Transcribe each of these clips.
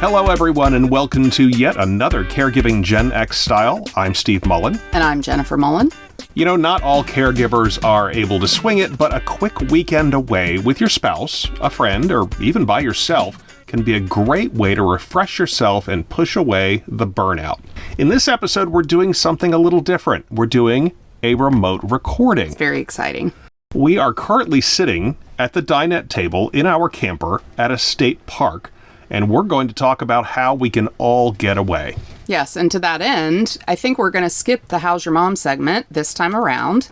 Hello, everyone, and welcome to yet another Caregiving Gen X Style. I'm Steve Mullen. And I'm Jennifer Mullen. You know, not all caregivers are able to swing it, but a quick weekend away with your spouse, a friend, or even by yourself can be a great way to refresh yourself and push away the burnout. In this episode, we're doing something a little different. We're doing a remote recording. It's very exciting. We are currently sitting at the dinette table in our camper at a state park, and we're going to talk about how we can all get away. Yes, and to that end, I think we're going to skip the How's Your Mom segment this time around.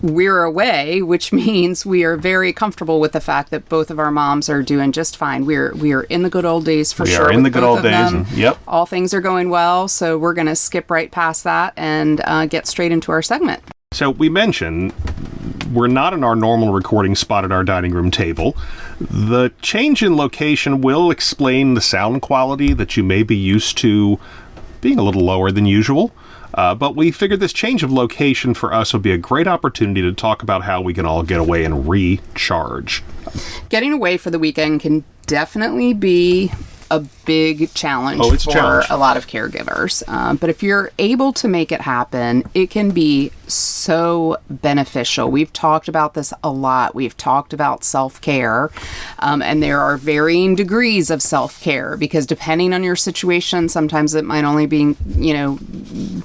We're away, which means we are very comfortable with the fact that both of our moms are doing just fine. We are in the good old days for sure. We are in the good old days. Yep. All things are going well, so we're going to skip right past that and get straight into our segment. So we mentioned we're not in our normal recording spot at our dining room table. The change in location will explain the sound quality that you may be used to being a little lower than usual. But we figured this change of location for us would be a great opportunity to talk about how we can all get away and recharge. Getting away for the weekend can definitely be a big challenge for a lot of caregivers. But if you're able to make it happen, it can be so beneficial. We've talked about this a lot. We've talked about self-care, and there are varying degrees of self-care because depending on your situation, sometimes it might only be,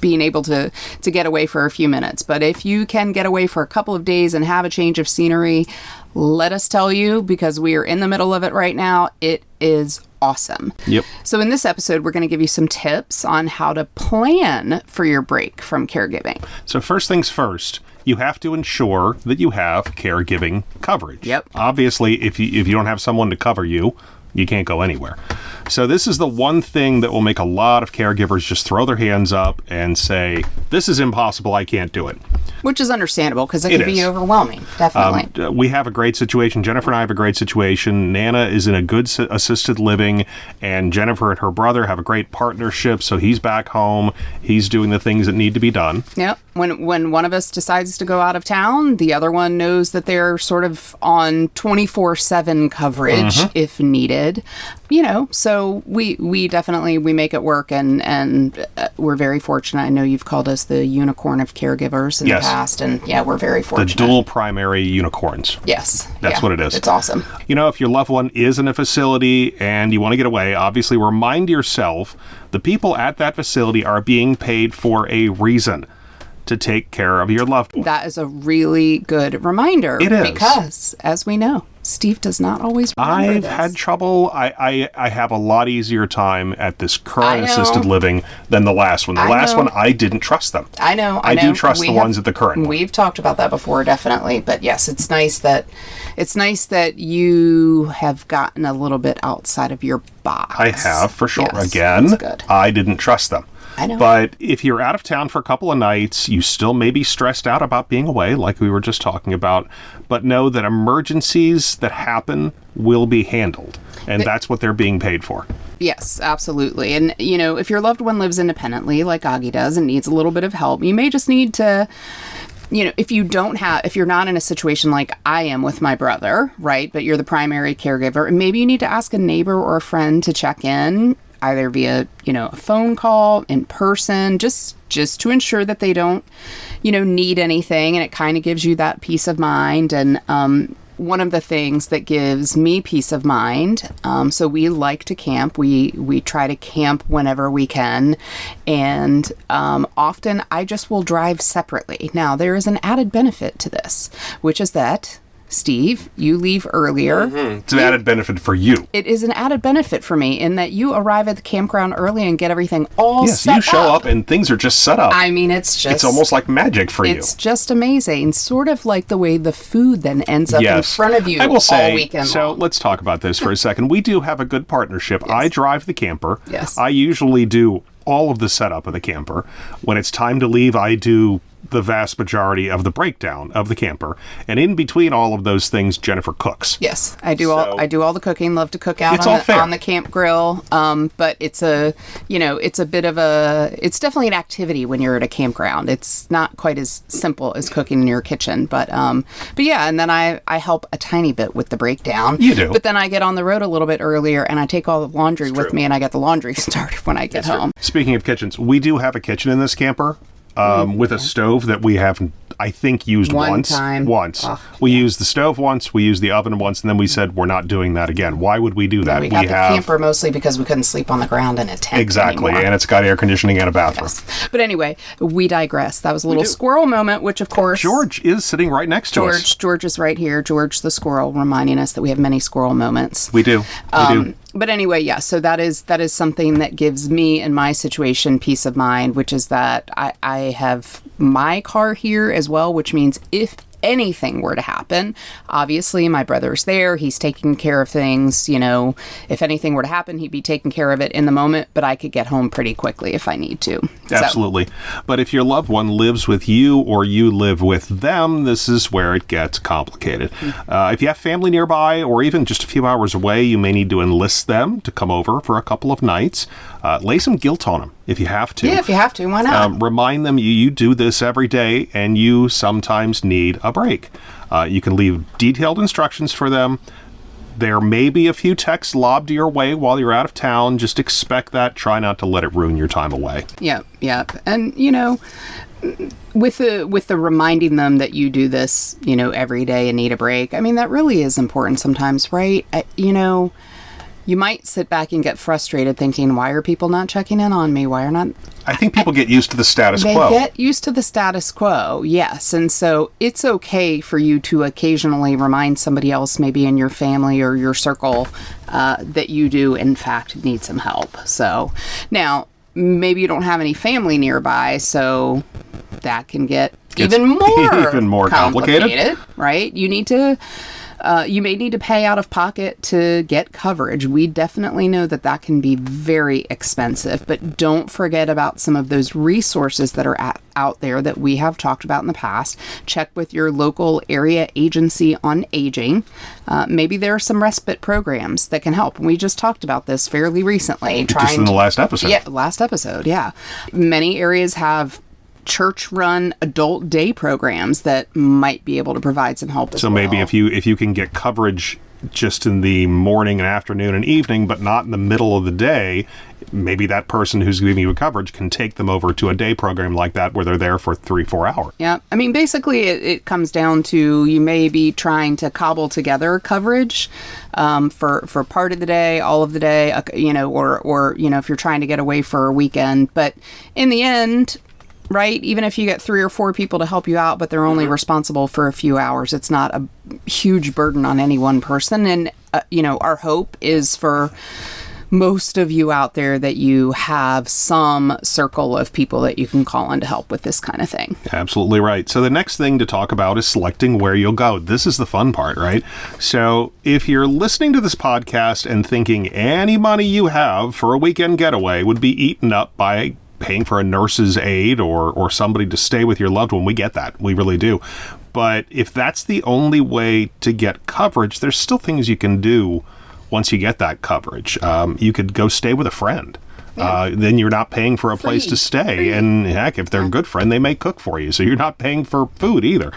being able to get away for a few minutes. But if you can get away for a couple of days and have a change of scenery, let us tell you, because we are in the middle of it right now, it is awesome. Yep. So in this episode, we're going to give you some tips on how to plan for your break from caregiving. So first things first, you have to ensure that you have caregiving coverage. Yep. Obviously, if you don't have someone to cover you, you can't go anywhere. So this is the one thing that will make a lot of caregivers just throw their hands up and say, this is impossible, I can't do it. Which is understandable because it can be overwhelming, definitely. We have a great situation. Jennifer and I have a great situation. Nana is in a good assisted living, and Jennifer and her brother have a great partnership, so he's back home. He's doing the things that need to be done. Yep. When one of us decides to go out of town, the other one knows that they're sort of on 24/7 coverage if needed. So we definitely make it work, and we're very fortunate. I know you've called us the unicorn of caregivers in the past, and we're very fortunate. The dual primary unicorns. Yes. That's what it is. It's awesome. If your loved one is in a facility and you want to get away, obviously remind yourself the people at that facility are being paid for a reason to take care of your loved one. That is a really good reminder. It is. Because, as we know, Steve does not always remember I've had trouble. I have a lot easier time at this current assisted living than the last one. The last one, I didn't trust them. I know. I do trust the ones at the current one. We've talked about that before, definitely. But yes, it's nice that you have gotten a little bit outside of your box. I have, for sure. Yes, Again, that's good. I didn't trust them. I know. But if you're out of town for a couple of nights, you still may be stressed out about being away, like we were just talking about. But know that emergencies that happen will be handled. And that's what they're being paid for. Yes, absolutely. And, if your loved one lives independently, like Augie does, and needs a little bit of help, you may just need to... if you're not in a situation like I am with my brother, right, but you're the primary caregiver, maybe you need to ask a neighbor or a friend to check in, either via, a phone call, in person, just to ensure that they don't, need anything, and it kind of gives you that peace of mind. And one of the things that gives me peace of mind, so we like to camp. We try to camp whenever we can, and often I just will drive separately. Now, there is an added benefit to this, which is that Steve, you leave earlier. It's an added benefit for you. It is an added benefit for me in that you arrive at the campground early and get everything all set up. Yes, you show up and things are just set up. I mean, it's almost like magic for you. It's just amazing. Sort of like the way the food then ends up in front of you all weekend so long. Let's talk about this for a second. We do have a good partnership. Yes. I drive the camper. Yes. I usually do all of the setup of the camper. When it's time to leave, I do the vast majority of the breakdown of the camper. And in between all of those things, Jennifer cooks. Yes, I do all the cooking. Love to cook out on the camp grill. But it's it's definitely an activity when you're at a campground. It's not quite as simple as cooking in your kitchen, but yeah. And then I help a tiny bit with the breakdown. You do. But then I get on the road a little bit earlier, and I take all the laundry with me, and I get the laundry started when I get home. Speaking of kitchens, we do have a kitchen in this camper. With a stove that we have, I think, used once. Oh, we used the stove once, we used the oven once, and then we said we're not doing that again. Why would we do that? We got the camper mostly because we couldn't sleep on the ground in a tent. Exactly, anymore. and it's got air conditioning and a bathroom. Yes. But anyway, we digress. That was a little squirrel moment, which of course George is sitting right next to us. George is right here. George the squirrel, reminding us that we have many squirrel moments. We do. But anyway, yeah, so that is something that gives me, in my situation, peace of mind, which is that I have my car here as well, which means if anything were to happen, obviously my brother's there, he's taking care of things, if anything were to happen, he'd be taking care of it in the moment, but I could get home pretty quickly if I need to. Absolutely. But if your loved one lives with you or you live with them, this is where it gets complicated. If you have family nearby or even just a few hours away, you may need to enlist them to come over for a couple of nights. Lay some guilt on them if you have to. Yeah, if you have to, why not? Remind them you do this every day and you sometimes need a break. You can leave detailed instructions for them. There may be a few texts lobbed your way while you're out of town. Just expect that. Try not to let it ruin your time away. Yep. And, with the reminding them that you do this, every day and need a break, I mean, that really is important sometimes, right? You might sit back and get frustrated thinking, why are people not checking in on me? Why are not... I think people get used to the status quo. They get used to the status quo, yes. And so it's okay for you to occasionally remind somebody else, maybe in your family or your circle, that you do, in fact, need some help. So now, maybe you don't have any family nearby, so that can get even more complicated, right? You may need to pay out of pocket to get coverage. We definitely know that can be very expensive, but don't forget about some of those resources that are out there that we have talked about in the past. Check with your local area agency on aging. Maybe there are some respite programs that can help. We just talked about this fairly recently. Just in the last episode. Yeah, last episode, yeah. Many areas have church-run adult day programs that might be able to provide some help as well. So maybe if you can get coverage just in the morning and afternoon and evening, but not in the middle of the day, maybe that person who's giving you coverage can take them over to a day program like that where they're there for 3-4 hours. Yeah. I mean, basically it comes down to you may be trying to cobble together coverage for part of the day, all of the day, or if you're trying to get away for a weekend. But in the end, right, even if you get 3 or 4 people to help you out, but they're only responsible for a few hours, it's not a huge burden on any one person. And, our hope is for most of you out there that you have some circle of people that you can call on to help with this kind of thing. Absolutely right. So the next thing to talk about is selecting where you'll go. This is the fun part, right? So if you're listening to this podcast and thinking any money you have for a weekend getaway would be eaten up by paying for a nurse's aide or somebody to stay with your loved one, we get that. We really do. But if that's the only way to get coverage, there's still things you can do once you get that coverage. You could go stay with a friend. Then you're not paying for a place to stay. And heck, if they're a good friend, they may cook for you. So you're not paying for food either.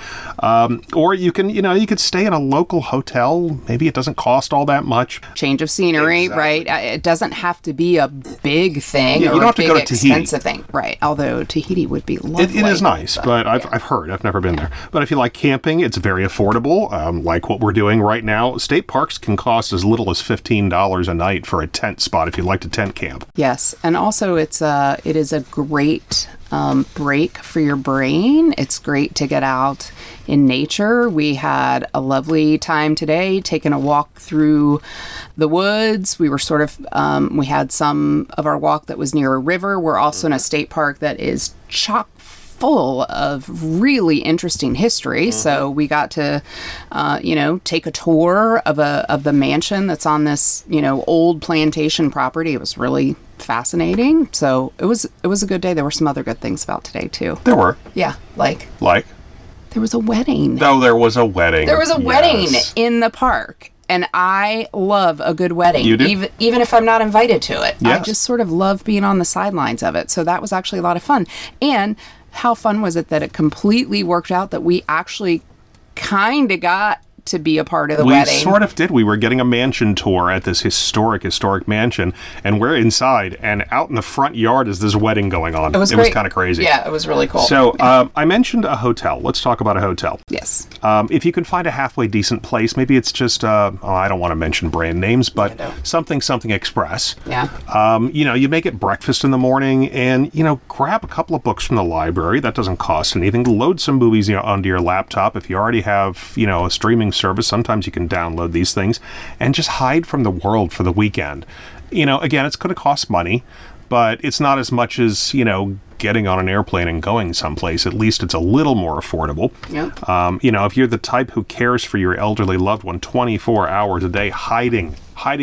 Or you can, you could stay in a local hotel. Maybe it doesn't cost all that much. Change of scenery, right? It doesn't have to be a big thing you or don't a have to big go to Tahiti. expensive thing. Right. Although Tahiti would be lovely. It is nice, but I've heard. I've never been there. But if you like camping, it's very affordable. Like what we're doing right now. State parks can cost as little as $15 a night for a tent spot if you'd like to tent camp. Yes. And also it is a great break for your brain. It's great to get out in nature. We had a lovely time today taking a walk through the woods. We were we had some of our walk that was near a river. We're also in a state park that is chock full of really interesting history. So we got to, take a tour of the mansion that's on this, old plantation property. It was really fascinating. So it was a good day. There were some other good things about today too. There were. Yeah, like there was a wedding. Oh, there was a wedding. There was a wedding in the park. And I love a good wedding. You do? Even if I'm not invited to it. Yes. I just sort of love being on the sidelines of it. So that was actually a lot of fun. And how fun was it that it completely worked out that we actually kind of got to be a part of the wedding. We sort of did. We were getting a mansion tour at this historic mansion, and we're inside, and out in the front yard is this wedding going on. It was kind of crazy. Yeah, it was really cool. So I mentioned a hotel. Let's talk about a hotel. Yes. If you can find a halfway decent place, maybe it's just, I don't want to mention brand names, but something Express. Yeah. You make it breakfast in the morning and, grab a couple of books from the library. That doesn't cost anything. Load some movies onto your laptop. If you already have, a streaming service, sometimes you can download these things and just hide from the world for the weekend. Again, it's going to cost money, but it's not as much as, getting on an airplane and going someplace. At least it's a little more affordable. Yep. If you're the type who cares for your elderly loved one 24 hours a day, hiding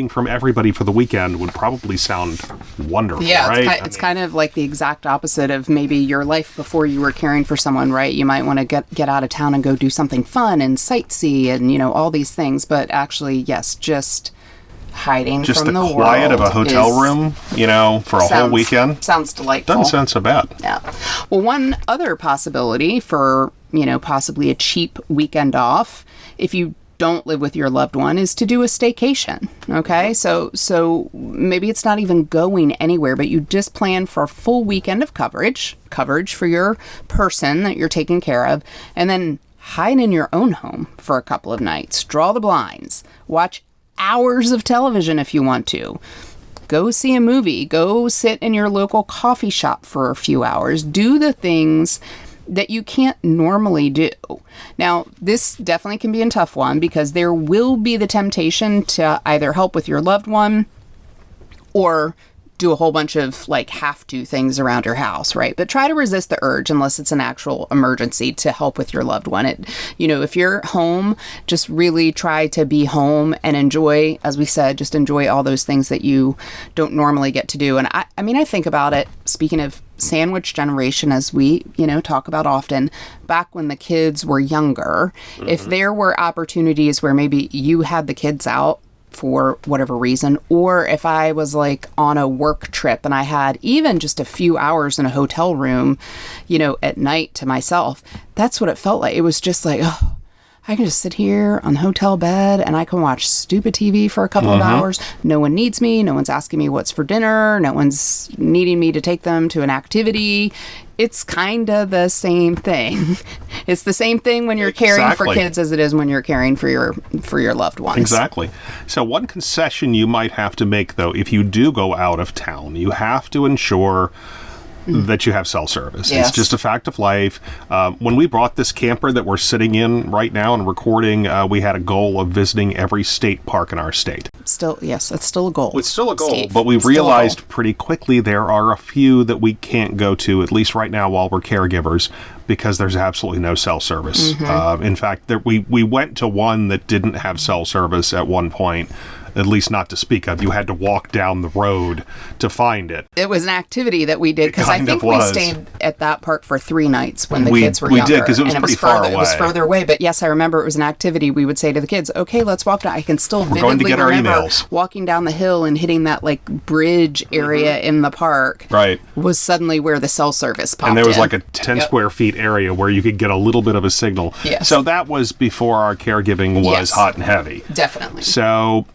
from everybody for the weekend would probably sound wonderful, right? It's kind of like the exact opposite of maybe your life before you were caring for someone, right? You might want to get out of town and go do something fun and sightsee and, all these things. But actually, yes, just hiding just from the world. Just the quiet of a hotel room, for a whole weekend. Sounds delightful. Doesn't sound so bad. Yeah. Well, one other possibility for, possibly a cheap weekend off, if you don't live with your loved one, is to do a staycation. Okay. So maybe it's not even going anywhere, but you just plan for a full weekend of coverage for your person that you're taking care of, and then hide in your own home for a couple of nights, draw the blinds, watch hours of television if you want to. Go see a movie, go sit in your local coffee shop for a few hours, do the things that you can't normally do. Now, this definitely can be a tough one because there will be the temptation to either help with your loved one or do a whole bunch of have to things around your house, right? But try to resist the urge unless it's an actual emergency to help with your loved one. If you're home, just really try to be home and enjoy, as we said, just enjoy all those things that you don't normally get to do. And I think about it, speaking of sandwich generation, as we, talk about often, back when the kids were younger, if there were opportunities where maybe you had the kids out for whatever reason, or if I was on a work trip and I had even just a few hours in a hotel room, at night to myself, that's what it felt like. It was just I can just sit here on the hotel bed and I can watch stupid TV for a couple of hours. No one needs me. No one's asking me what's for dinner. No one's needing me to take them to an activity. It's kind of the same thing. It's the same thing when you're caring for kids as it is when you're caring for your loved ones. Exactly. So one concession you might have to make, though, if you do go out of town, you have to ensure that you have cell service. Yes. It's just a fact of life. When we brought this camper that we're sitting in right now and recording, we had a goal of visiting every state park in our state. Yes, it's still a goal. It's still a goal, Steve, but we realized pretty quickly there are a few that we can't go to, at least right now while we're caregivers, because there's absolutely no cell service. In fact, we went to one that didn't have cell service at one point, at least not to speak of. You had to walk down the road to find it. It was an activity that we did because I think we stayed at that park for 3 nights when the kids were younger. We did because it was pretty far away. It was further away, but yes, I remember it was an activity we would say to the kids, okay, let's walk down. I can still vividly remember walking down the hill and hitting that bridge area in the park. Right. Was suddenly where the cell service popped in. And there was a 10 square feet area where you could get a little bit of a signal. Yes. So that was before our caregiving was hot and heavy. Definitely. So,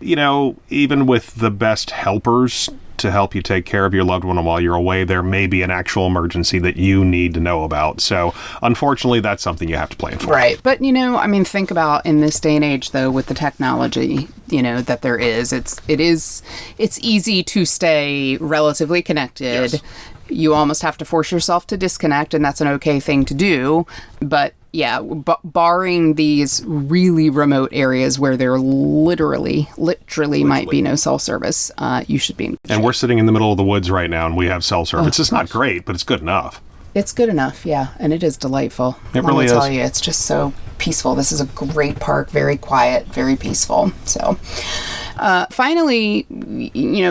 even with the best helpers to help you take care of your loved one while you're away, there may be an actual emergency that you need to know about. So, unfortunately, that's something you have to plan for. Right. But, think about in this day and age, though, with the technology, that there is, it's easy to stay relatively connected. Yes. You almost have to force yourself to disconnect, and that's an okay thing to do. But yeah, barring these really remote areas where there literally might be no cell service, you should be in. And we're sitting in the middle of the woods right now, and we have cell service. It's not great, but it's good enough. It's good enough, yeah, and it is delightful. It really is. Let me tell you, it's just so peaceful. This is a great park, very quiet, very peaceful. So, Finally,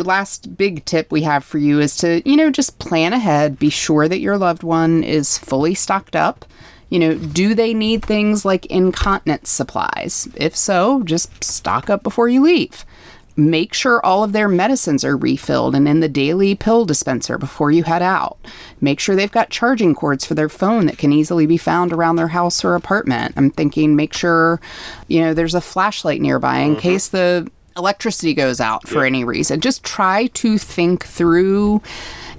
last big tip we have for you is to, just plan ahead. Be sure that your loved one is fully stocked up. Do they need things like incontinence supplies? If so, just stock up before you leave. Make sure all of their medicines are refilled and in the daily pill dispenser before you head out. Make sure they've got charging cords for their phone that can easily be found around their house or apartment. I'm thinking make sure, there's a flashlight nearby in case the electricity goes out for any reason. Just try to think through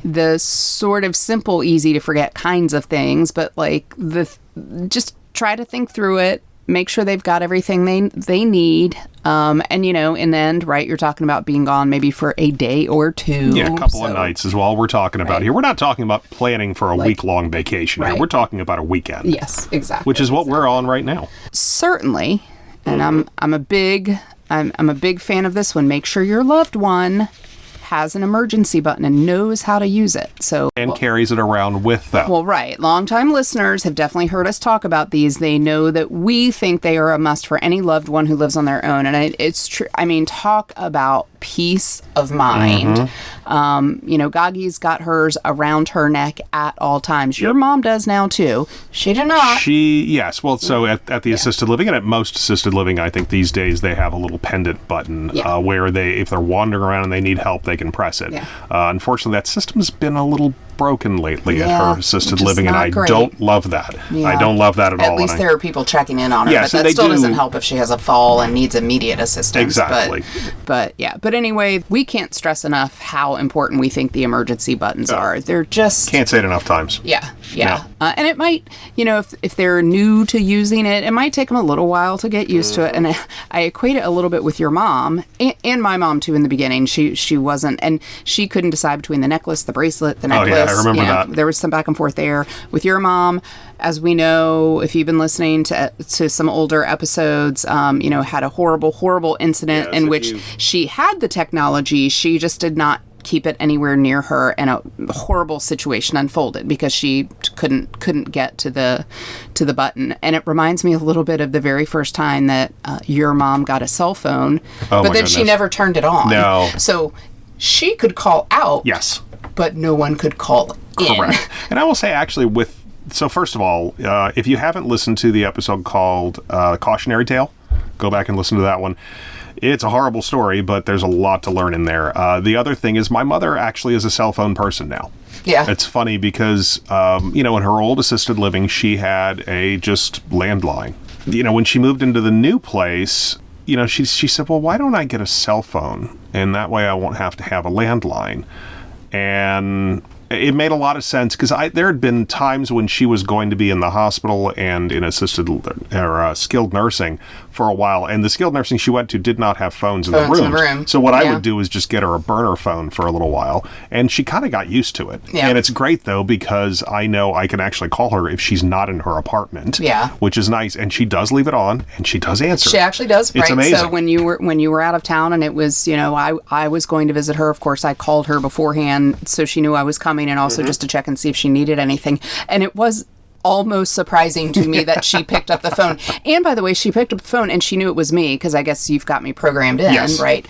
the sort of simple, easy to forget kinds of things, but just try to think through it. Make sure they've got everything they need. And, in the end, right, you're talking about being gone maybe for a day or two. Yeah, a couple of nights is all we're talking about here. We're not talking about planning for a week-long vacation here. We're talking about a weekend. Yes, exactly. Which is what we're on right now. Certainly. And I'm a big fan of this one. Make sure your loved one has an emergency button and knows how to use it. Carries it around with them. Well, right. Longtime listeners have definitely heard us talk about these. They know that we think they are a must for any loved one who lives on their own. And it's true. I mean, talk about peace of mind. Gaggi's got hers around her neck at all times. Your mom does now too. She did not. Yes. Well, so at the assisted living and at most assisted living, I think these days they have a little pendant button where if they're wandering around and they need help, they can press it. Yeah. Unfortunately, that system's been a little broken lately at her assisted living, and I don't love that. Yeah. I don't love that at all. At least there are people checking in on her, but that still doesn't help if she has a fall and needs immediate assistance. Exactly. But anyway, we can't stress enough how important we think the emergency buttons are. They're just... Can't say it enough times. Yeah. And it might, if they're new to using it, it might take them a little while to get used to it. And I equate it a little bit with your mom, and my mom too in the beginning. She wasn't, and she couldn't decide between the necklace, the bracelet, the necklace. Oh, yeah, I remember that. There was some back and forth there. With your mom, as we know, if you've been listening to some older episodes, had a horrible incident in which she had the technology, she just did not keep it anywhere near her, and a horrible situation unfolded because she couldn't get to the button. And it reminds me a little bit of the very first time that your mom got a cell phone, but then she never turned it on. No. So she could call out. Yes. But no one could call in. Correct. And I will say, actually, so first of all, if you haven't listened to the episode called Cautionary Tale, go back and listen to that one. It's a horrible story, but there's a lot to learn in there. The other thing is my mother actually is a cell phone person now. Yeah. It's funny because, in her old assisted living, she had a just landline. When she moved into the new place, she said, well, why don't I get a cell phone? And that way I won't have to have a landline. And it made a lot of sense because there had been times when she was going to be in the hospital and in assisted or skilled nursing for a while, and the skilled nursing she went to did not have phones in the room. So what I would do is just get her a burner phone for a little while, and she kind of got used to it. Yeah. And it's great though because I know I can actually call her if she's not in her apartment. Yeah, which is nice, and she does leave it on, and she does answer. She actually does. It's amazing. So when you were out of town and it was I was going to visit her, of course I called her beforehand so she knew I was coming, and also just to check and see if she needed anything. And it was almost surprising to me that she picked up the phone. And by the way, she picked up the phone and she knew it was me because I guess you've got me programmed in, right?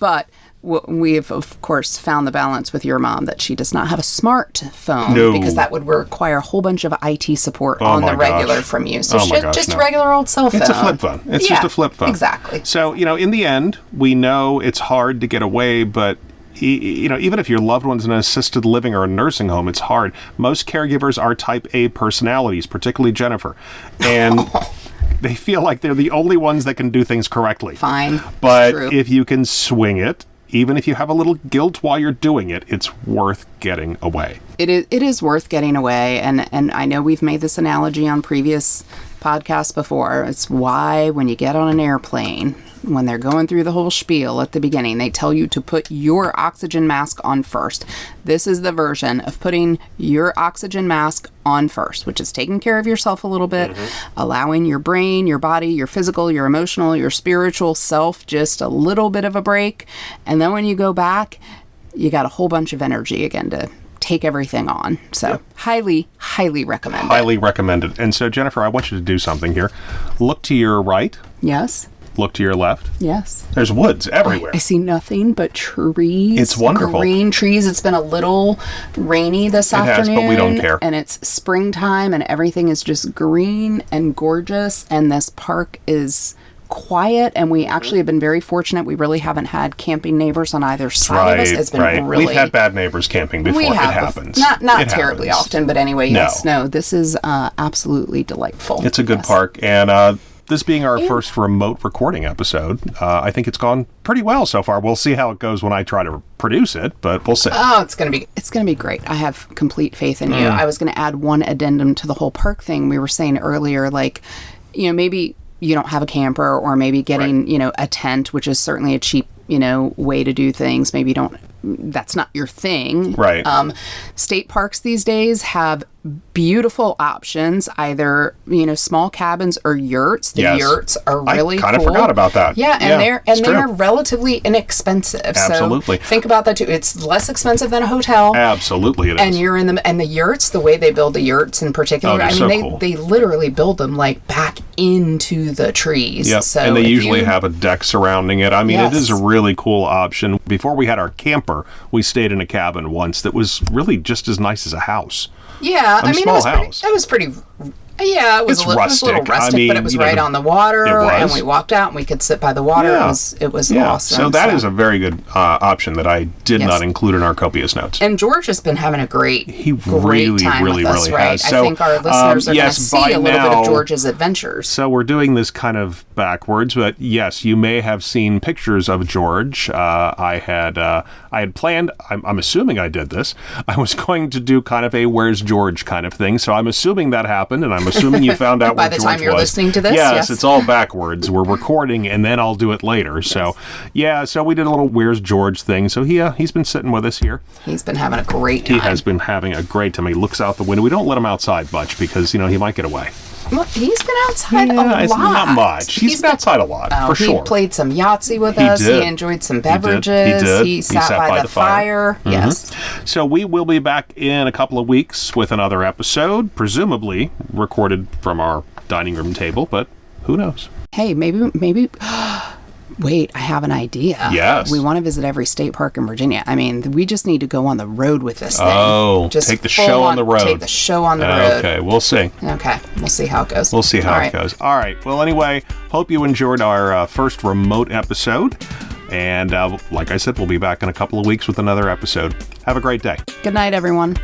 But we've, of course, found the balance with your mom that she does not have a smartphone because that would require a whole bunch of IT support on the regular from you. So just a regular old cell phone. It's a flip phone. It's just a flip phone. Exactly. So, in the end, we know it's hard to get away, but even if your loved one's in an assisted living or a nursing home, it's hard. Most caregivers are type A personalities, particularly Jennifer. And they feel like they're the only ones that can do things correctly. Fine. But if you can swing it, even if you have a little guilt while you're doing it, it's worth getting away. It is worth getting away. And I know we've made this analogy on previous podcasts before. It's why when you get on an airplane, when they're going through the whole spiel at the beginning, they tell you to put your oxygen mask on first. This is the version of putting your oxygen mask on first, which is taking care of yourself a little bit, allowing your brain, your body, your physical, your emotional, your spiritual self just a little bit of a break. And then when you go back, you got a whole bunch of energy again to take everything on. So highly recommend it. Highly recommended. And so, Jennifer, I want you to do something here. Look to your right. Yes. look to your left. Yes. There's woods everywhere. I see nothing but trees. It's wonderful. Green trees. It's been a little rainy this afternoon. But we don't care. And it's springtime and everything is just green and gorgeous. And this park is quiet, and we actually have been very fortunate. We really haven't had camping neighbors on either side of us. It's been really... We've had bad neighbors camping before. It happens. Not terribly often, but anyway, yes. No, this is absolutely delightful. It's a good park, and this being our first remote recording episode, I think it's gone pretty well so far. We'll see how it goes when I try to produce it, but we'll see. Oh, it's gonna be great. I have complete faith in you. I was gonna add one addendum to the whole park thing. We were saying earlier, like, maybe you don't have a camper, or maybe getting, a tent, which is certainly a cheap, way to do things. Maybe that's not your thing. Right. State parks these days have beautiful options, either, small cabins or yurts. The yurts are really cool. I kind of forgot about that. Yeah, and they're relatively inexpensive. Absolutely. So think about that too. It's less expensive than a hotel. Absolutely it is. And you're in them, and the yurts, the way they build the yurts in particular, cool. They literally build them like back into the trees. Yep. So and they usually have a deck surrounding it. I mean, Yes. It is a really cool option. Before we had our camper, we stayed in a cabin once that was really just as nice as a house. Yeah, It was pretty. Yeah, it was a little rustic, but it was right on the water, and we walked out and we could sit by the water. Yeah. It was awesome. So that is a very good option that I did not include in our copious notes. And George has been having a great time really with us, right? has. So, I think our listeners are going to see a little bit of George's adventures. So we're doing this kind of backwards, but yes, you may have seen pictures of George. I had planned. I'm assuming I did this. I was going to do kind of a "Where's George" kind of thing. So I'm assuming that happened, and I'm assuming you found out where George was. By the time you're listening to this? Yes, it's all backwards. We're recording, and then I'll do it later. Yes. So we did a little "Where's George" thing. So he's been sitting with us here. He's been having a great time. He has been having a great time. He looks out the window. We don't let him outside much because, he might get away. Well, he's been outside a lot. Not much. He's been outside a lot, for sure. He played some Yahtzee with us. Did. He enjoyed some beverages. He sat by the fire. Mm-hmm. Yes. So we will be back in a couple of weeks with another episode, presumably recorded from our dining room table, but who knows? Hey, maybe... Wait, I have an idea. Yes. We want to visit every state park in Virginia. I mean, we just need to go on the road with this thing. Oh, just take the show on the road. Take the show on the road. Okay, we'll see. Okay, we'll see how it goes. We'll see how it goes. All right. Well, anyway, hope you enjoyed our first remote episode. And like I said, we'll be back in a couple of weeks with another episode. Have a great day. Good night, everyone.